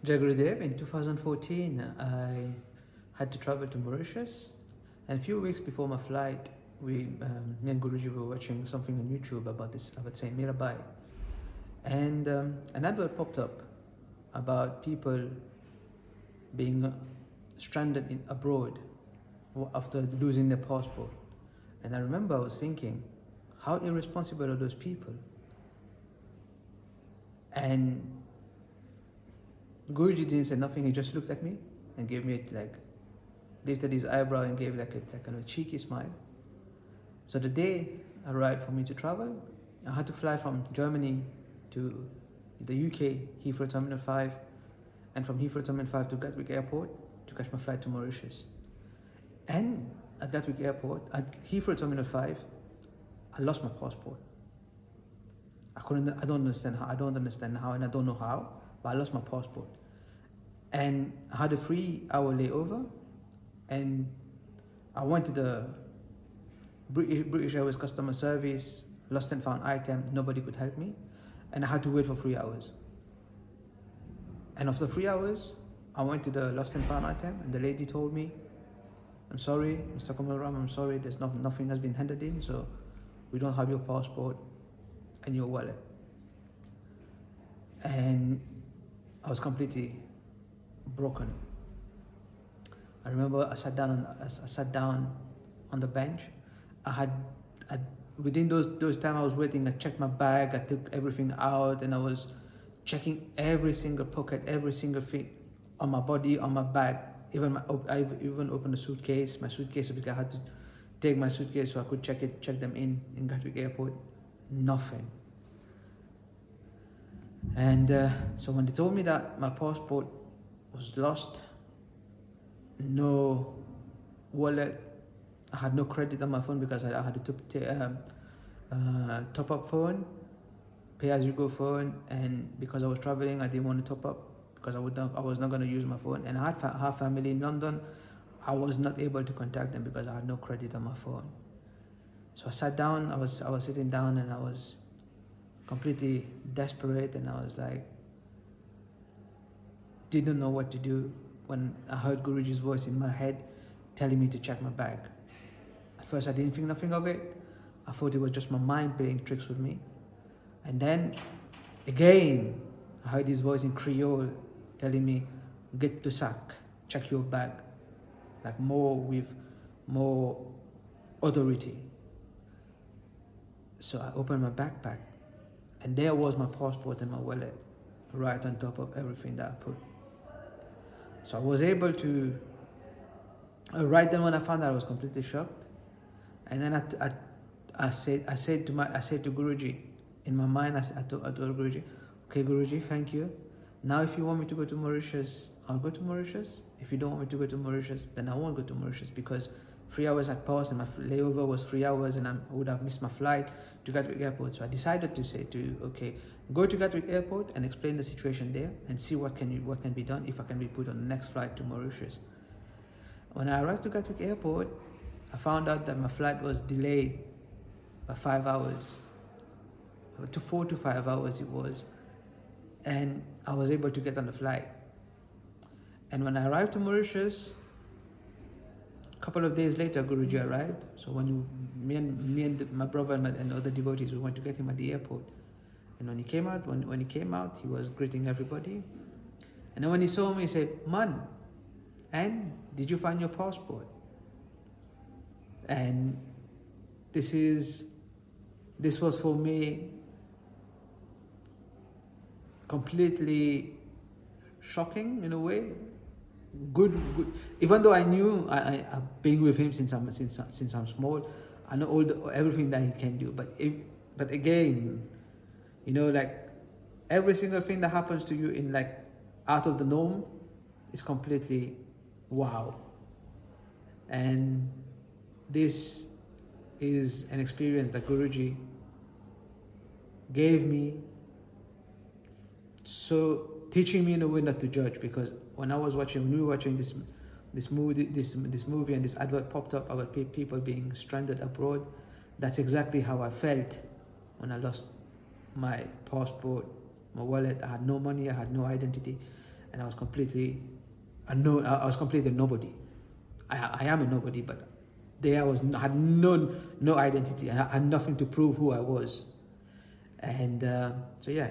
Jai Gurudev, in 2014, I had to travel to Mauritius, and a few weeks before my flight, me and Guruji were watching something on YouTube about this, about Saint Mirabai, and an advert popped up about people being stranded abroad after losing their passport. And I remember I was thinking, how irresponsible are those people? And Guruji didn't say nothing, he just looked at me and gave me lifted his eyebrow and gave like a kind of cheeky smile. So the day arrived for me to travel. I had to fly from Germany to the UK, Heathrow Terminal 5, and from Heathrow Terminal 5 to Gatwick Airport to catch my flight to Mauritius. And at Gatwick Airport, at Heathrow Terminal 5, I lost my passport. I don't understand how, and I don't know how, but I lost my passport. And I had a 3-hour layover, and I went to the British Airways customer service, lost and found item, nobody could help me, and I had to wait for 3 hours. And after 3 hours, I went to the lost and found item, and the lady told me, "I'm sorry, Mr. Kamalram, I'm sorry, nothing has been handed in, so we don't have your passport and your wallet." And I was completely broken. I remember I sat down on the bench. Within those time I was waiting, I checked my bag, I took everything out, and I was checking every single pocket, every single thing on my body, on my bag. I even opened my suitcase because I had to take my suitcase so I could check them in Gatwick Airport. Nothing. And so when they told me that my passport was lost, no wallet, I had no credit on my phone because I had a top-up phone, pay-as-you-go phone, and because I was traveling, I didn't want to top up because I was not going to use my phone, and I had family in London. I was not able to contact them because I had no credit on my phone. So I sat down. I was sitting down, and I was completely desperate, and I was like, didn't know what to do, when I heard Guruji's voice in my head telling me to check my bag. At first I didn't think nothing of it. I thought it was just my mind playing tricks with me. And then again I heard his voice in Creole telling me, "Get to sack, check your bag," like with more authority. So I opened my backpack, and there was my passport and my wallet right on top of everything that I put. So I was able to, right then when I found out, I was completely shocked. And then I said to Guruji, in my mind, I told Guruji, "Okay, Guruji, thank you. Now if you want me to go to Mauritius, I'll go to Mauritius. If you don't want me to go to Mauritius, then I won't go to Mauritius, because 3 hours had passed and my layover was 3 hours, and I would have missed my flight to Gatwick Airport." So I decided to say okay, go to Gatwick Airport and explain the situation there and see what can be done, if I can be put on the next flight to Mauritius. When I arrived to Gatwick Airport, I found out that my flight was delayed by 5 hours, to 4 to 5 hours it was, and I was able to get on the flight. And when I arrived to Mauritius, a couple of days later, Guruji arrived. So me and my brother and other devotees, we went to get him at the airport. And when he came out, he was greeting everybody. And then when he saw me, he said, "Man, and did you find your passport?" And this was for me completely shocking in a way. Good. Even though I knew I've been with him since I'm small, I know everything that he can do. But again, like every single thing that happens to you in out of the norm is completely wow. And this is an experience that Guruji gave me, so teaching me in a way not to judge, because when we were watching this movie and this advert popped up about people being stranded abroad, that's exactly how I felt when I lost my passport, my wallet. I had no money, I had no identity, and I was completely unknown. I was completely nobody. I am a nobody, but there had no identity. I had nothing to prove who I was. And so yeah,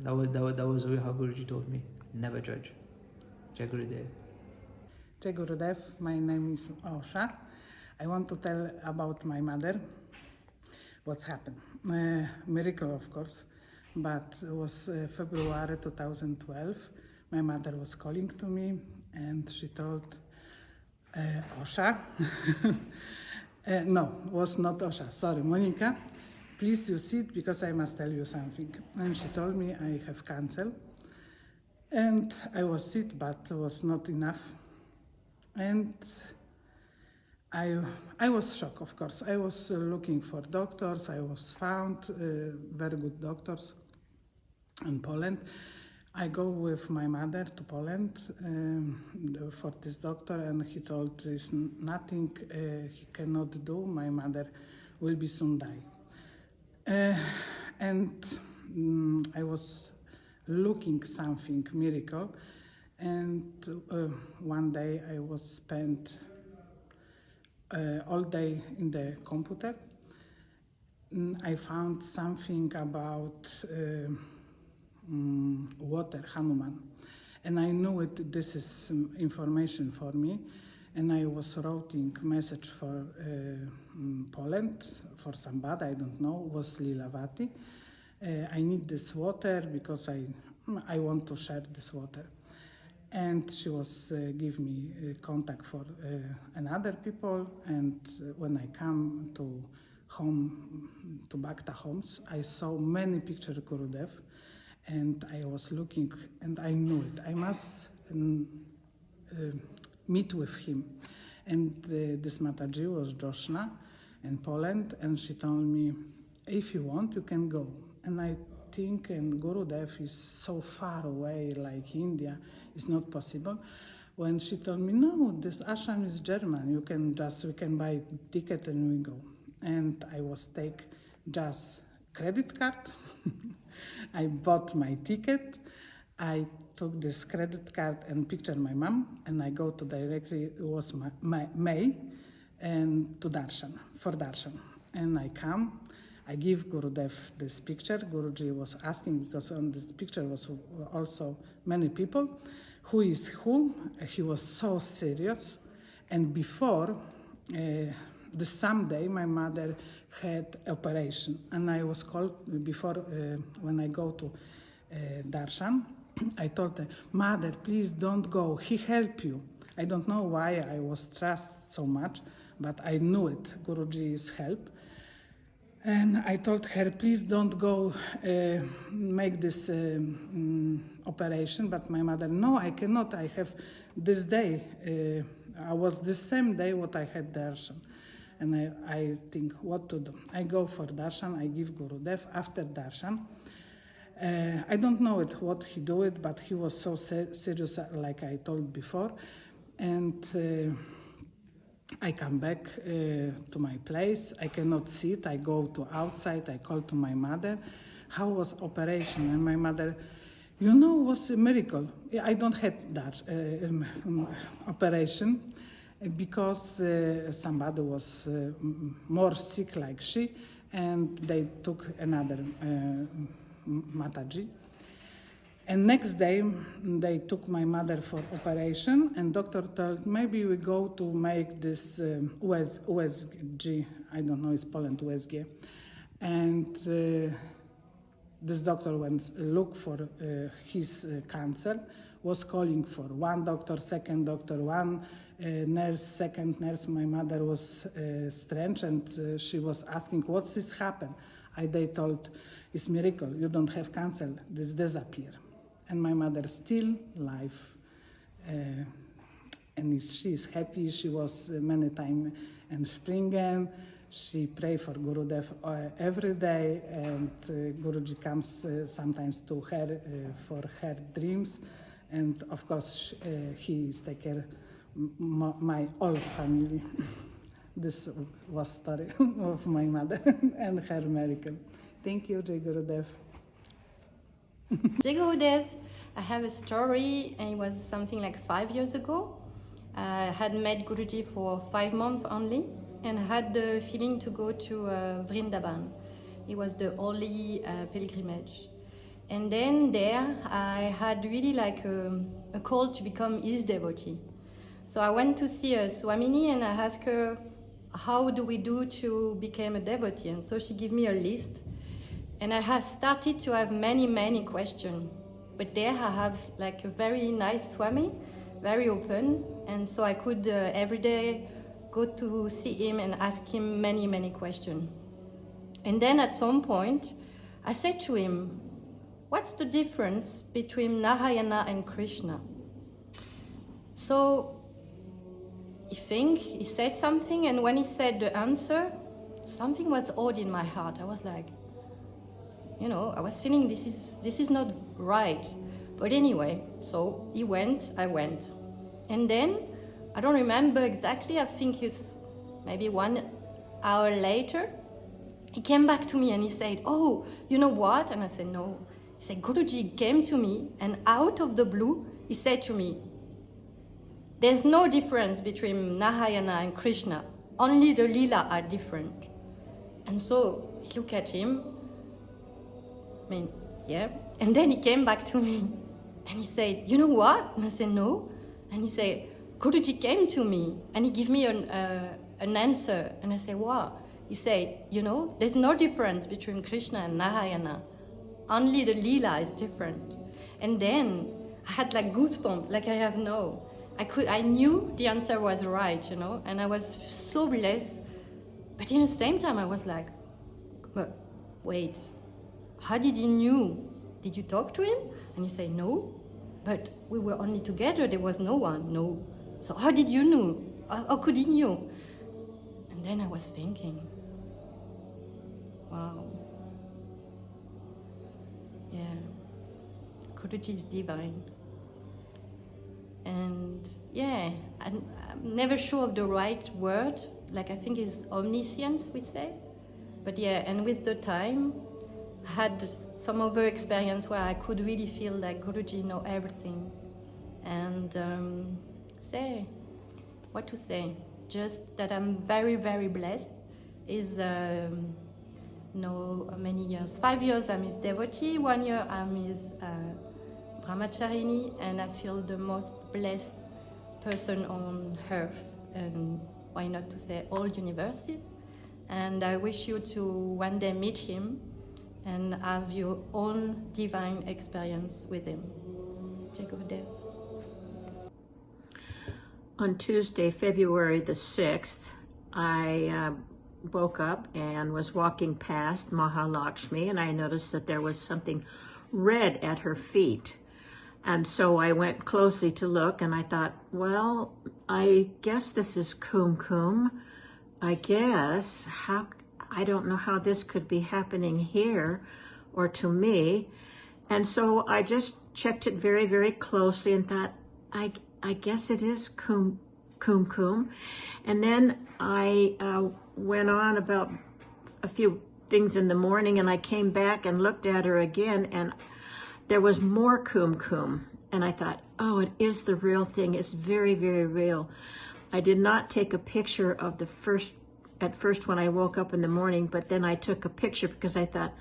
that was how Guruji told me, never judge. Jai Gurudev. Jai Gurudev, my name is Osha. I want to tell about my mother, what's happened. Miracle, of course, but it was February 2012. My mother was calling to me and she told Osha, no, was not Osha, sorry, Monica, please you sit because I must tell you something. And she told me I have cancer. And I was sick, but it was not enough. And I was shocked, of course. I was looking for doctors. I was found very good doctors in Poland. I go with my mother to Poland for this doctor, and he told there's nothing he cannot do. My mother will be soon die. I was looking something miracle, and one day I was spent all day in the computer. I found something about water, Hanuman, and I knew it. This is information for me, and I was writing message for Poland for somebody I don't know, was Lilavati. I need this water because I want to share this water. And she was give me contact for another people. And when I come to home, to Bhakta homes, I saw many pictures of Gurudev, and I was looking, and I knew it. I must meet with him. And this Mataji was Joshna in Poland, and she told me, if you want, you can go. And I think, and Gurudev is so far away, like India, it's not possible. When she told me, no, this ashram is German, we can buy ticket and we go. And I was take just credit card. I bought my ticket. I took this credit card and pictured my mom, and I go to directly, it was my May, and to Darshan, for Darshan. And I come, I give Gurudev this picture. Guruji was asking, because on this picture was also many people, who is who? He was so serious. And before, the same day, my mother had operation. And I was called, before, when I go to Darshan, I told her, mother, please don't go, he help you. I don't know why I was trust so much, but I knew it, Guruji's help. And I told her, please don't go make this operation. But my mother, no, I cannot. I have this day. I was the same day what I had darshan. And I think what to do. I go for darshan. I give Gurudev after darshan. I don't know what he do it, but he was so serious, like I told before. And I come back to my place. I cannot sit. I go to outside. I call to my mother. How was operation? And my mother, you know, was a miracle. I don't have that operation because somebody was more sick like she, and they took another Mataji. And next day, they took my mother for operation, and doctor told, maybe we go to make this USG, I don't know, it's Poland, USG. And this doctor went look for his cancer, was calling for one doctor, second doctor, one nurse, second nurse. My mother was strange, and she was asking, what's this happen? They told, it's miracle, you don't have cancer, this disappear. And my mother still alive, and she is happy. She was many times in Springen. She pray for Gurudev every day, and Guruji comes sometimes to her for her dreams. And of course, he is take care my whole family. This was story of my mother and her miracle. Thank you, Jai Gurudev. Jai Gurudev, I have a story, and it was something like 5 years ago. I had met Guruji for 5 months only, and had the feeling to go to Vrindavan. It was the holy pilgrimage. And then there, I had really like a call to become his devotee. So I went to see Swamini, and I asked her, how do we do to become a devotee? And so she gave me a list. And I had started to have many questions. But there I have like a very nice Swami, very open. And so I could every day go to see him and ask him many questions. And then at some point, I said to him, what's the difference between Narayana and Krishna? So he said something, and when he said the answer, something was odd in my heart. I was like, I was feeling this is not right. But anyway, so he went, I went. And then, I don't remember exactly, I think it's maybe 1 hour later, he came back to me and he said, oh, you know what? And I said, no. He said, Guruji came to me, and out of the blue, he said to me, there's no difference between Narayana and Krishna. Only the Leela are different. And so, I look at him, yeah. And then he came back to me and he said, you know what? And I said, no. And he said, Guruji came to me and he gave me an answer. And I said, what? He said, there's no difference between Krishna and Narayana. Only the Leela is different. And then I had like goosebumps, like I have now. I knew the answer was right, and I was so blessed. But in the same time, I was like, but wait, how did he knew? Did you talk to him? And he said, no, but we were only together, there was no one, no. So how did you know? How could he knew? And then I was thinking, wow, yeah, Guruji is divine. And yeah, I'm never sure of the right word, like I think it's omniscience, we say. But yeah, and with the time, I had some other experience where I could really feel like Guruji know everything. And what to say? Just that I'm very blessed. Is many years. 5 years I'm his devotee, 1 year I'm his brahmacharini, and I feel the most blessed person on earth, and why not to say all universes. And I wish you to one day meet him and have your own divine experience with him. Take over there. On Tuesday, February the 6th, I woke up and was walking past Mahalakshmi, and I noticed that there was something red at her feet. And so I went closely to look, and I thought, well, I guess this is kumkum. I guess, I don't know how this could be happening here or to me. And so I just checked it very closely and thought, I guess it is kumkum. And then I went on about a few things in the morning, and I came back and looked at her again, and there was more kumkum. And I thought, oh, it is the real thing. It's very real. I did not take a picture of at first when I woke up in the morning, but then I took a picture because I thought,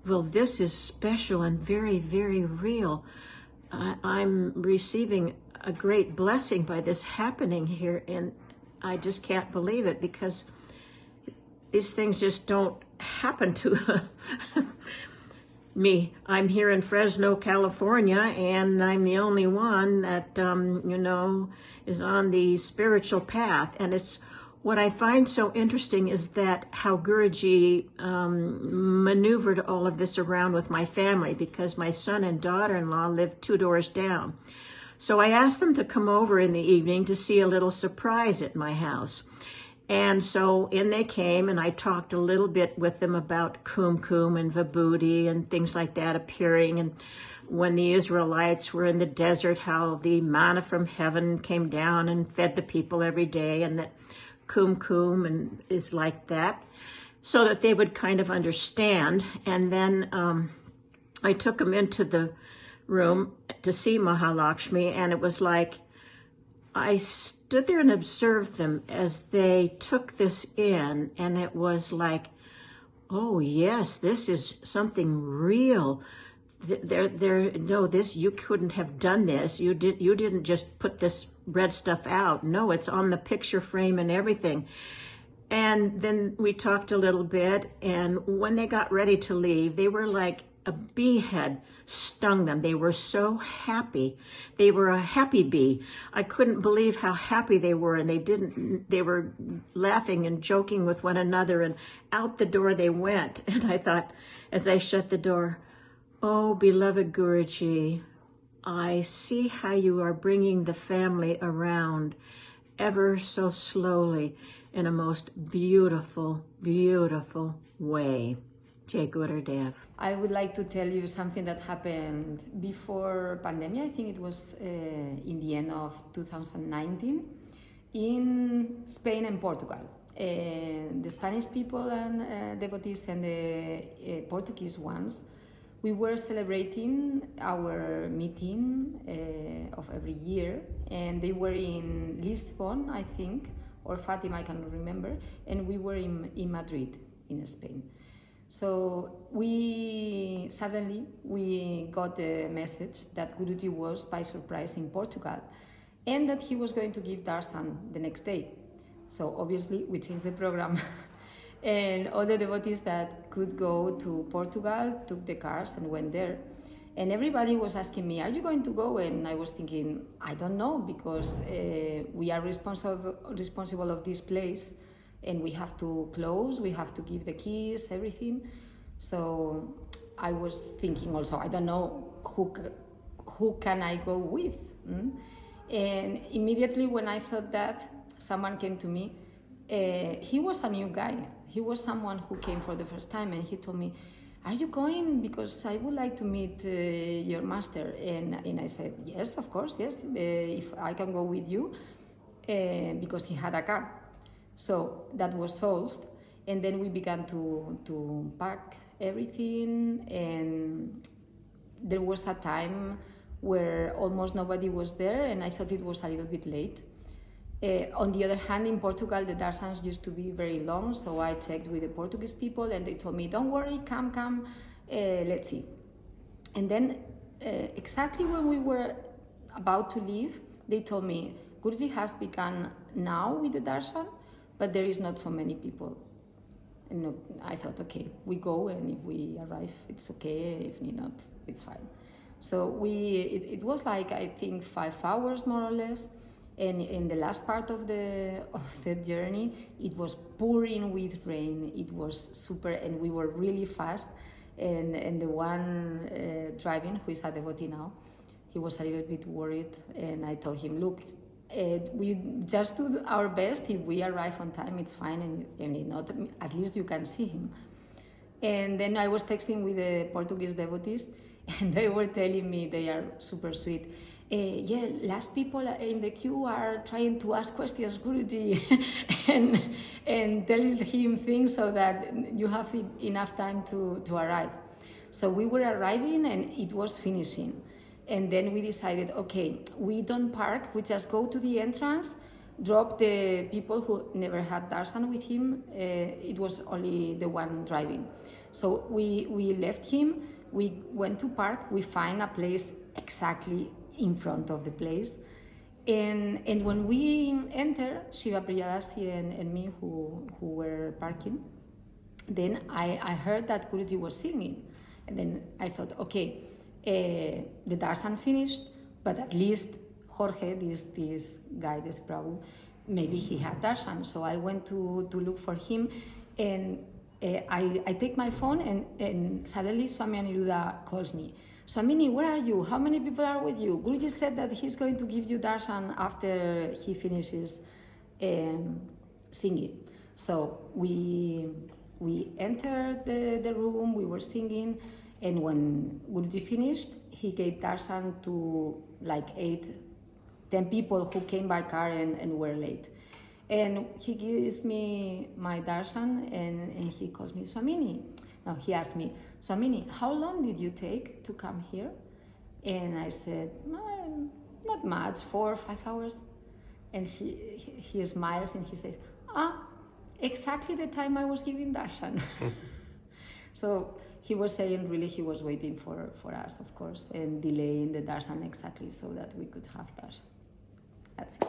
well, this is special and very real. I'm receiving a great blessing by this happening here, and I just can't believe it, because these things just don't happen to me. I'm here in Fresno, California, and I'm the only one that, is on the spiritual path. And it's what I find so interesting is that how Guruji maneuvered all of this around with my family, because my son and daughter-in-law live 2 doors down. So I asked them to come over in the evening to see a little surprise at my house. And so in they came, and I talked a little bit with them about kumkum and vibhuti and things like that appearing. And when the Israelites were in the desert, how the manna from heaven came down and fed the people every day, and that kumkum and is like that, so that they would kind of understand. And then I took them into the room to see Mahalakshmi, and it was like I stood there and observed them as they took this in, and it was like, oh yes, this is something real. No, this, you couldn't have done this. You didn't just put this red stuff out. No, it's on the picture frame and everything. And then we talked a little bit, and when they got ready to leave, they were like a bee had stung them. They were so happy. They were a happy bee. I couldn't believe how happy they were, and they were laughing and joking with one another, and out the door they went. And I thought, as I shut the door, oh, beloved Guruji, I see how you are bringing the family around ever so slowly in a most beautiful, beautiful way. Jai Gurudev. I would like to tell you something that happened before pandemic. I think it was in the end of 2019 in Spain and Portugal. The Spanish people and devotees and the Portuguese ones, we were celebrating our meeting of every year, and they were in Lisbon, I think, or Fatima, I cannot remember, and we were in Madrid, in Spain. So suddenly we got the message that Guruji was by surprise in Portugal, and that he was going to give darshan the next day. So obviously we changed the program. And all the devotees that could go to Portugal took the cars and went there. And everybody was asking me, are you going to go? And I was thinking, I don't know, because we are responsible of this place, and we have to close, we have to give the keys, everything. So I was thinking also, I don't know who can I go with? And immediately when I thought that, someone came to me. He was a new guy. He was someone who came for the first time, and he told me, are you going? Because I would like to meet your master. And I said, yes, of course, yes, if I can go with you, because he had a car. So that was solved. And then we began to pack everything, and there was a time where almost nobody was there, and I thought it was a little bit late. On the other hand, in Portugal, the darshans used to be very long, so I checked with the Portuguese people, and they told me, don't worry, come, let's see. And then, exactly when we were about to leave, they told me, Guruji has begun now with the darshan, but there is not so many people. And I thought, okay, we go, and if we arrive, it's okay, if not, it's fine. So it was like, I think, 5 hours more or less. And in the last part of the journey, it was pouring with rain. It was super, and we were really fast. And the one driving, who is a devotee now, he was a little bit worried. And I told him, look, we just do our best. If we arrive on time, it's fine. And if not, at least you can see him. And then I was texting with the Portuguese devotees, and they were telling me, they are super sweet. Yeah, last people in the queue are trying to ask questions, Guruji, and telling him things so that you have enough time to arrive. So we were arriving, and it was finishing. And then we decided, okay, we don't park, we just go to the entrance, drop the people who never had darshan with him. It was only the one driving. So we left him, we went to park, we find a place exactly in front of the place, and when we enter, Shiva Priyadasi and me who were parking, then I heard that Guruji was singing, and then I thought, okay, the darshan finished, but at least Jorge, this guy, this Prabhu, maybe he had darshan. So I went to look for him, and I take my phone, and suddenly Swami Aniruddha calls me. Swamini, where are you? How many people are with you? Guruji said that he's going to give you darshan after he finishes singing. So we entered the room, we were singing, and when Guruji finished, he gave darshan to like 8-10 people who came by car and were late. And he gives me my darshan, and he calls me Swamini. Now he asked me, Swamini, how long did you take to come here? And I said, not much, 4 or 5 hours. And he smiles and he says, exactly the time I was giving darshan. So he was saying really he was waiting for us, of course, and delaying the darshan exactly so that we could have darshan. That's it.